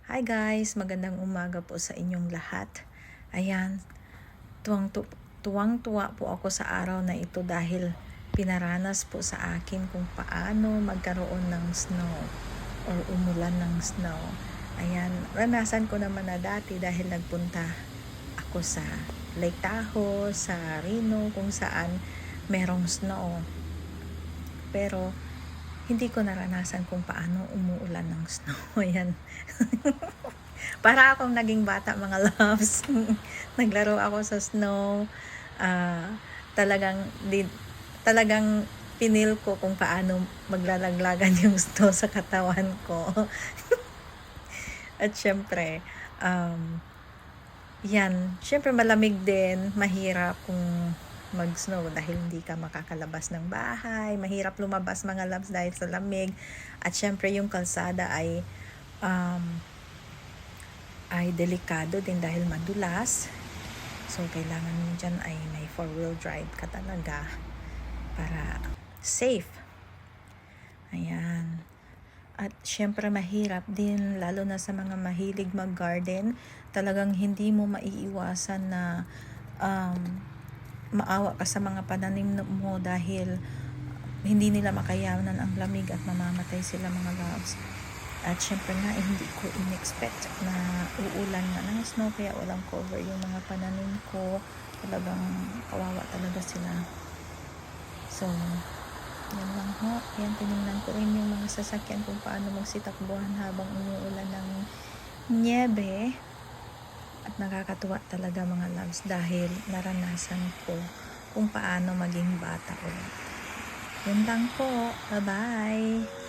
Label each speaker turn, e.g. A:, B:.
A: Hi guys, magandang umaga po sa inyong lahat. Ayan, tuwang-tuwa po ako sa araw na ito dahil pinaranas po sa akin kung paano magkaroon ng snow or umulan ng snow. Ayan, ranasan ko naman na dati dahil nagpunta ako sa Lake Tahoe, sa Reno, kung saan merong snow. Pero hindi ko naranasan kung paano umuulan ng snow. Ayan. Para akong naging bata, mga loves. Naglaro ako sa snow. Talagang pinil ko kung paano maglalaglagan yung snow sa katawan ko. At syempre, syempre malamig din, mahirap kung mag-snow dahil hindi ka makakalabas ng bahay, mahirap lumabas mga loves dahil sa lamig, at syempre yung kalsada ay delikado din dahil madulas. So kailangan mo dyan ay may 4-wheel drive ka talaga para safe. Ayan. At syempre mahirap din, lalo na sa mga mahilig mag-garden, talagang hindi mo maiiwasan na maawa ka sa mga pananim mo dahil hindi nila makayanan ang lamig at mamamatay sila, mga loves. At syempre nga, hindi ko in-expect na uulan na ng snow, kaya walang cover yung mga pananim ko. Talagang kawawa talaga sila. So, yan lang ho. Yan, tinignan ko rin yung mga sasakyan kung paano magsitakbuhan habang umuulan ng niebe. At nakakatuwa talaga, mga loves, dahil naranasan ko kung paano maging bata ulit. Yun lang po. Bye-bye!